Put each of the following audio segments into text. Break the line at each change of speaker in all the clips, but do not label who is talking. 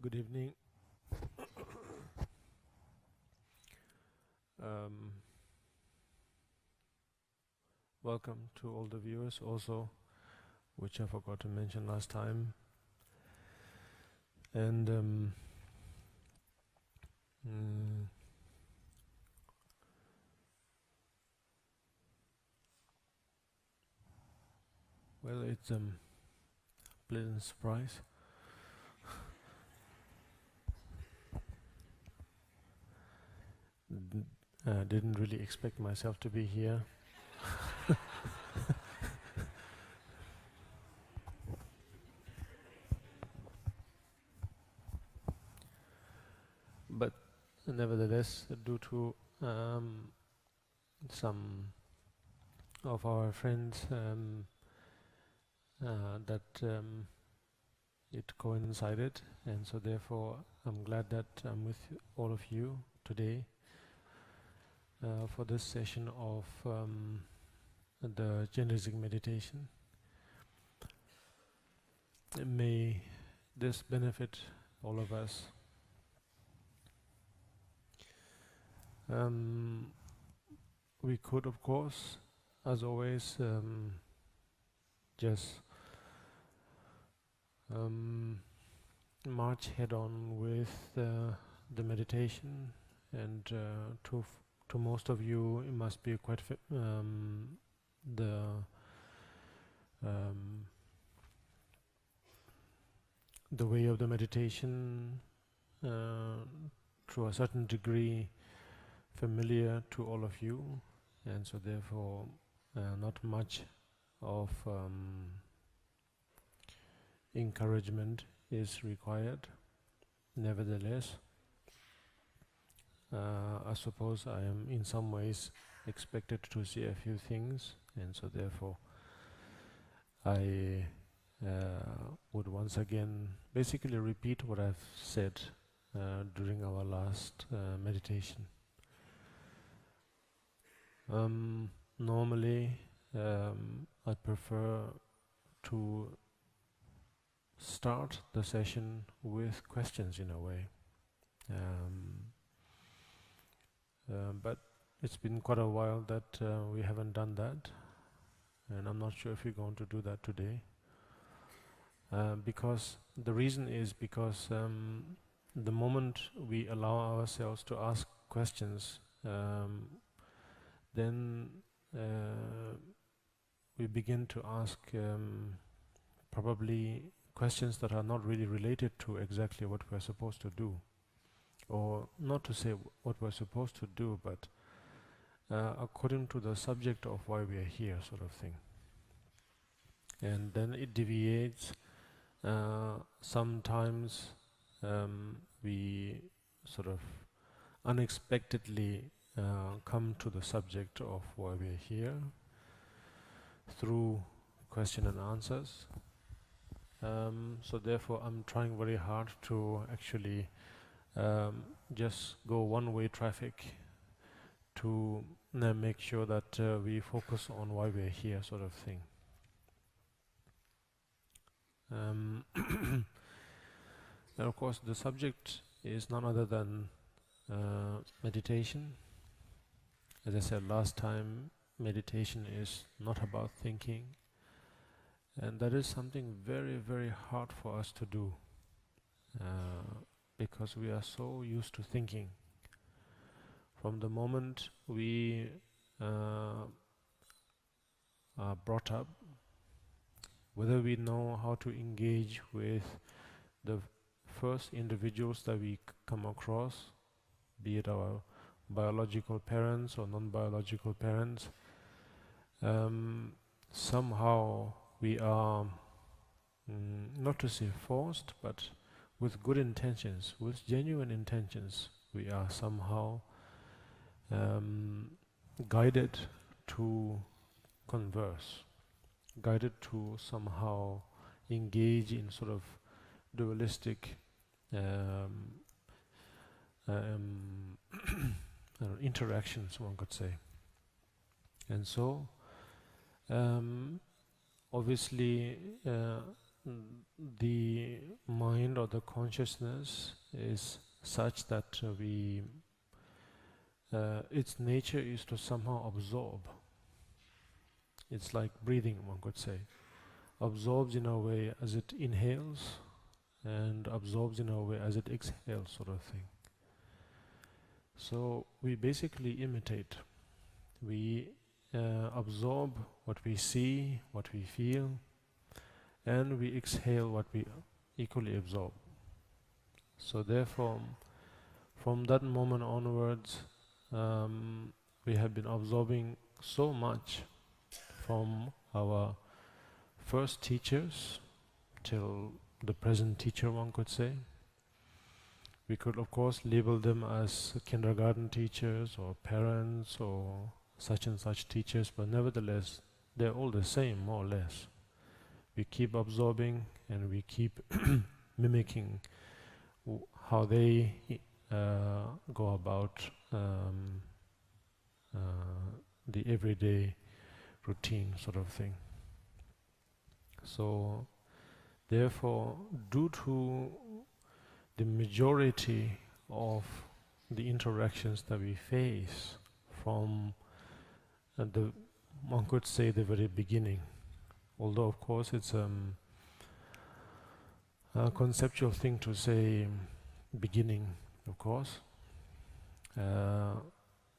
Good evening. Um, Welcome to all the viewers also, which I forgot to mention last time. And well, it's a pleasant surprise. Didn't really expect myself to be here. But nevertheless, due to some of our friends that it coincided, and so therefore I'm glad that I'm with all of you today for this session of the Genesis meditation. May this benefit all of us. We could, of course, as always, just march head on with the meditation, and to most of you it must be quite the way of the meditation to a certain degree familiar to all of you, and so therefore not much of encouragement is required. Nevertheless, I suppose I am in some ways expected to see a few things, and so therefore I would once again basically repeat what I've said during our last meditation. Normally I prefer to start the session with questions in a way, but it's been quite a while that we haven't done that, and I'm not sure if we're going to do that today, because the reason is because the moment we allow ourselves to ask questions, then we begin to ask probably questions that are not really related to exactly what we're supposed to do, or not to say what we're supposed to do, but according to the subject of why we are here, sort of thing. And then it deviates. Sometimes we sort of unexpectedly come to the subject of why we are here through question and answers. So therefore I'm trying very hard to actually just go one-way traffic to make sure that we focus on why we are here, sort of thing. And of course the subject is none other than meditation. As I said last time, meditation is not about thinking, and that is something very, very hard for us to do, because we are so used to thinking. From the moment we are brought up, whether we know how to engage with the first individuals that we come across, be it our biological parents or non-biological parents, somehow we are, not to say forced, but with good intentions, with genuine intentions, we are somehow guided to converse, guided to somehow engage in sort of dualistic interactions, one could say. And so obviously the mind or the consciousness is such that its nature is to somehow absorb. It's like breathing, one could say. Absorbs in a way as it inhales and absorbs in a way as it exhales, sort of thing. So we basically imitate. We absorb what we see, what we feel, and we exhale what we equally absorb. So therefore, from that moment onwards, we have been absorbing so much from our first teachers till the present teacher, one could say. We could of course label them as kindergarten teachers or parents or such and such teachers, but nevertheless they're all the same, more or less. We keep absorbing and we keep mimicking how they go about the everyday routine, sort of thing. So therefore, due to the majority of the interactions that we face from one could say the very beginning, although of course it's a conceptual thing to say beginning, of course,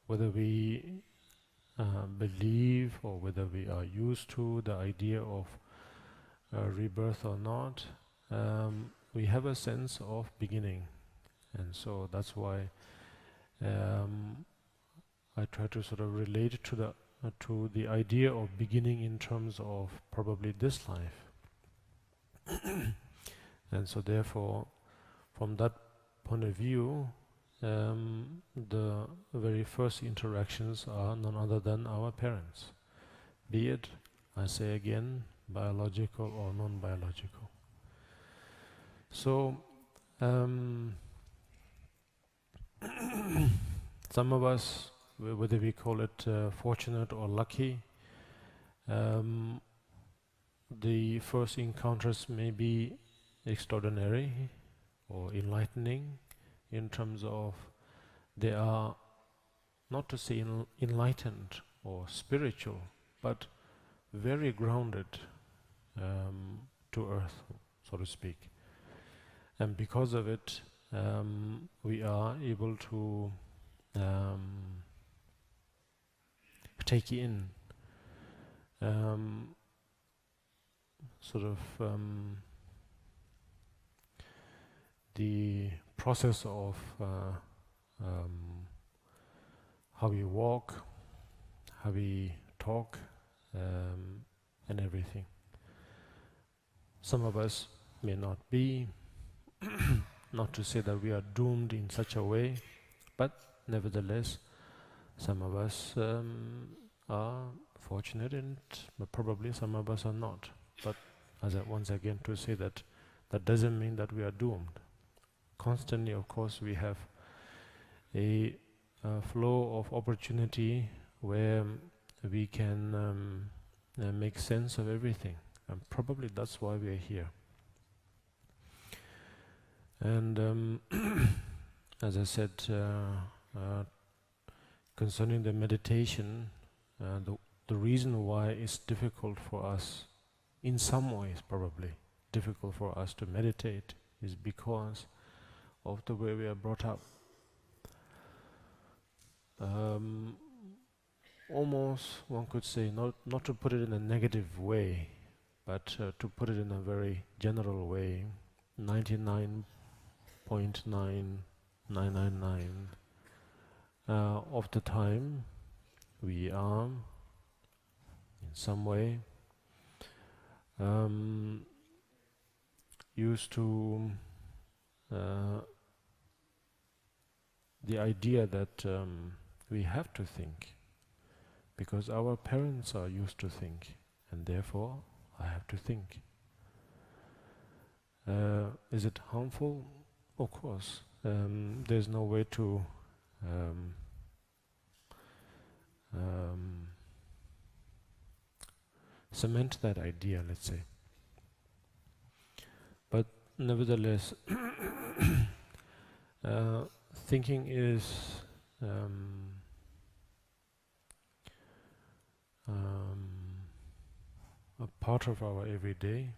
whether we believe or whether we are used to the idea of rebirth or not, we have a sense of beginning, and so that's why I try to sort of relate to the idea of beginning in terms of probably this life. And so therefore, from that point of view, the very first interactions are none other than our parents, be it, I say again, biological or non-biological. So some of us, whether we call it fortunate or lucky, the first encounters may be extraordinary or enlightening, in terms of they are, not to say enlightened or spiritual, but very grounded to earth, so to speak. And because of it, we are able to take in sort of the process of how we walk, how we talk, and everything. Some of us may not be, not to say that we are doomed in such a way, but nevertheless, some of us are fortunate, and probably some of us are not. But once again, to say that doesn't mean that we are doomed. Constantly, of course, we have a flow of opportunity where we can make sense of everything, and probably that's why we are here. And as I said, concerning the meditation, the reason why it's difficult for us, in some ways probably difficult for us to meditate, is because of the way we are brought up. Almost, one could say, not to put it in a negative way, but to put it in a very general way, 99.9999 of the time we are in some way used to the idea that we have to think because our parents are used to think, and therefore I have to think. Is it harmful? Of course. There's no way to cement that idea, let's say. But nevertheless, thinking is um, um, a part of our everyday.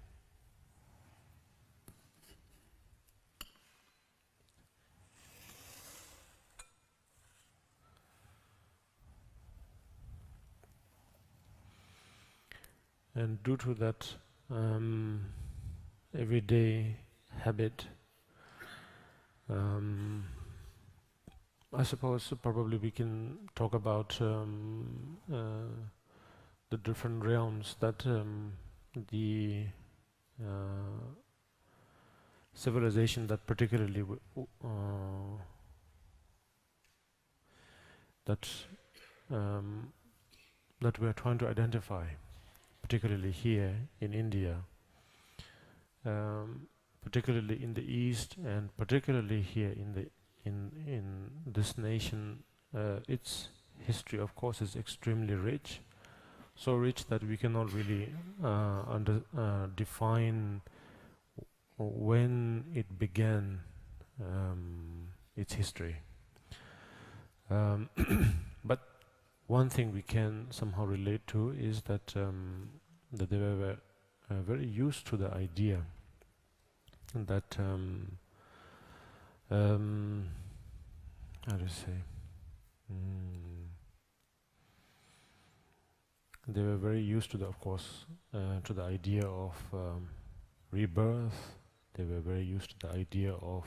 And due to that everyday habit, I suppose probably we can talk about the different realms that the civilization that particularly that that we are trying to identify, particularly here in India, particularly in the East, and particularly here in this nation. Its history, of course, is extremely rich, so rich that we cannot really define when it began its history. But one thing we can somehow relate to is that that they were very used to the idea that how to say they were very used to the, of course, to the idea of rebirth. They were very used to the idea of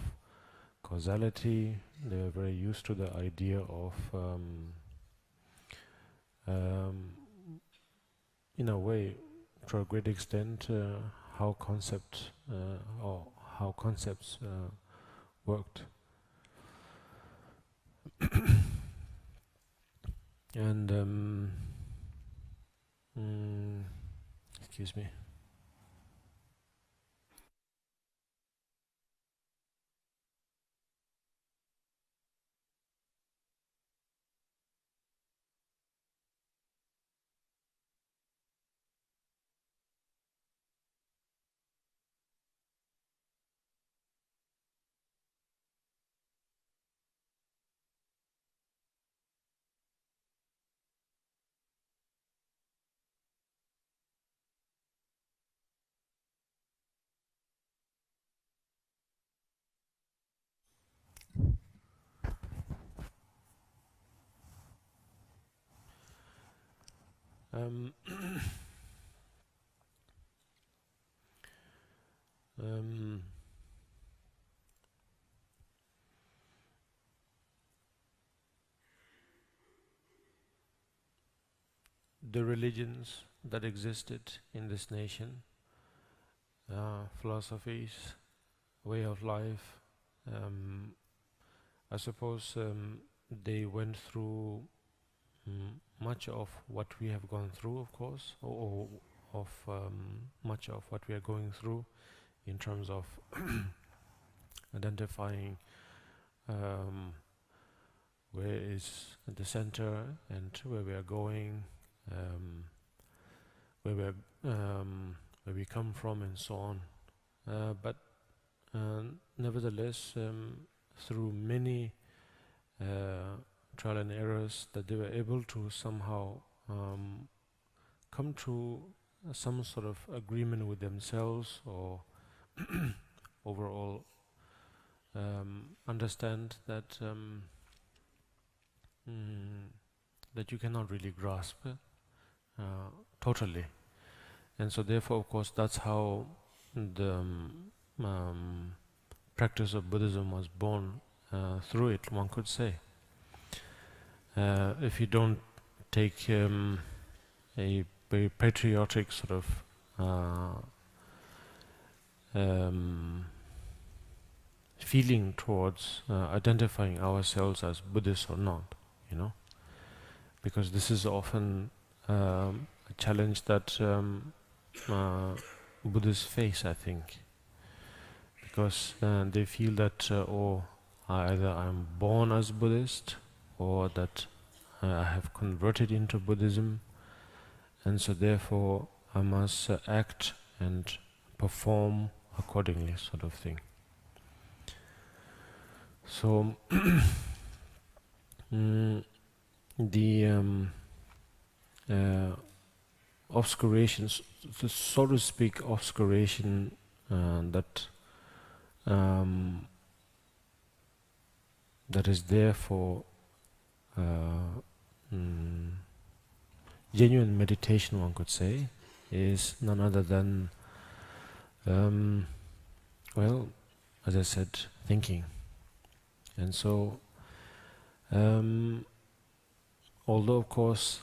causality. They were very used to the idea of in a way, to a great extent, how concepts worked. And excuse me. Um, um, the religions that existed in this nation, philosophies, way of life, I suppose they went through much of what we have gone through, of course, or of much of what we are going through in terms of identifying where is the center and where we are going, where we come from, and so on. But nevertheless, through many trial and errors, that they were able to somehow come to some sort of agreement with themselves, or overall understand that that you cannot really grasp totally. And so therefore, of course, that's how the practice of Buddhism was born through it, one could say. If you don't take a very patriotic sort of feeling towards identifying ourselves as Buddhists or not, because this is often a challenge that Buddhists face, I think, because they feel that either I'm born as Buddhist, or that I have converted into Buddhism, and so therefore I must act and perform accordingly, sort of thing. So the obscurations, so to speak, obscuration that that is there for genuine meditation, one could say, is none other than, well, as I said, thinking. And so, although of course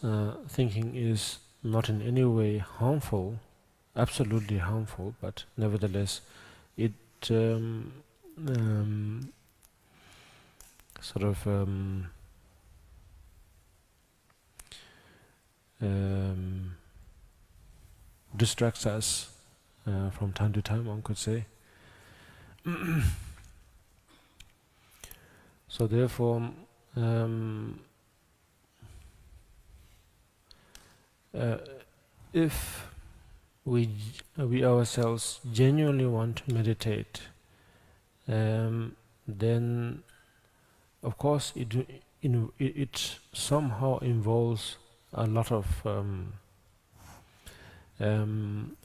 thinking is not in any way harmful, absolutely harmful, but nevertheless it sort of distracts us from time to time, one could say. So therefore, if we ourselves genuinely want to meditate, then of course it somehow involves a lot of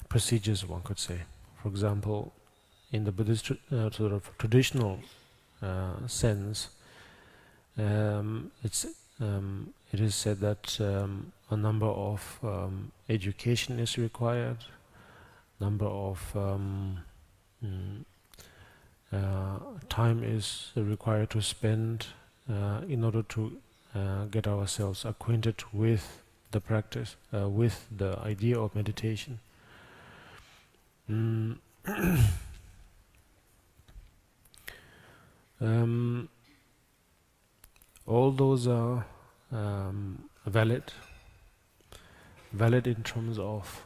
procedures, one could say. For example, in the Buddhist sort of traditional sense, it is said that a number of education is required, number of time is required to spend in order to get ourselves acquainted with the practice, with the idea of meditation. All those are valid in terms of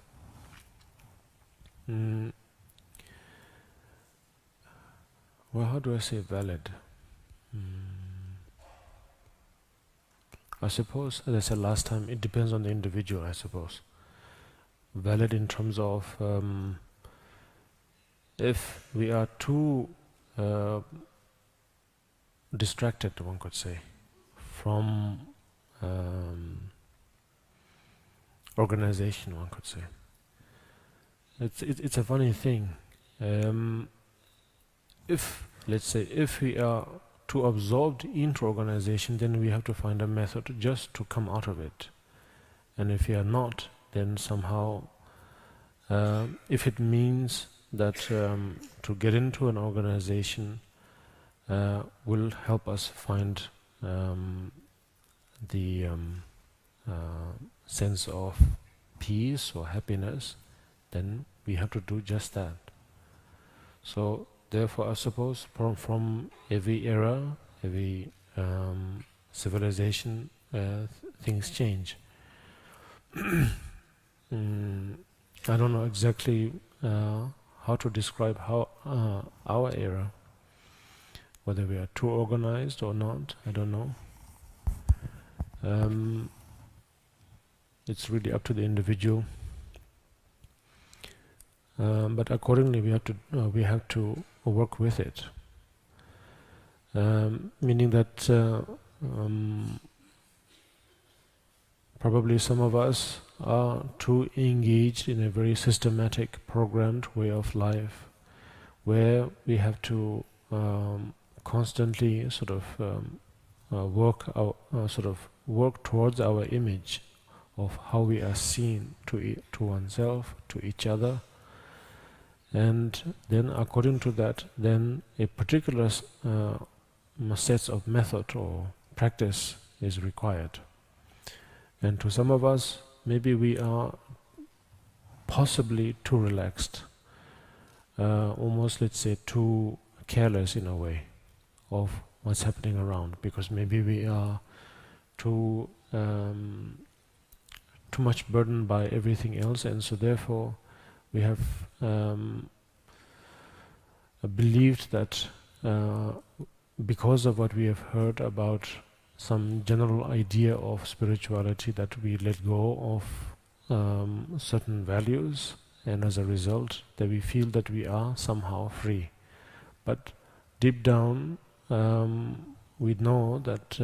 well, how do I say valid? I suppose, as I said last time, it depends on the individual, I suppose. Valid in terms of if we are too distracted, one could say, from organization, one could say. It's a funny thing. If, let's say, if we are too absorbed into organization, then we have to find a method just to come out of it. And if we are not, then somehow, if it means that to get into an organization will help us find the sense of peace or happiness, then we have to do just that. So therefore, I suppose from every era, every civilization, things change. I don't know exactly how to describe how our era, whether we are too organized or not, I don't know. It's really up to the individual. But accordingly, we have to work with it. Meaning that probably some of us are too engaged in a very systematic, programmed way of life, where we have to constantly sort of work towards our image of how we are seen to oneself, to each other. And then according to that, then a particular set of method or practice is required. And to some of us, maybe we are possibly too relaxed, almost, let's say, too careless in a way of what's happening around, because maybe we are too much burdened by everything else, and so therefore we have believed that because of what we have heard about some general idea of spirituality, that we let go of certain values and as a result that we feel that we are somehow free. But deep down we know that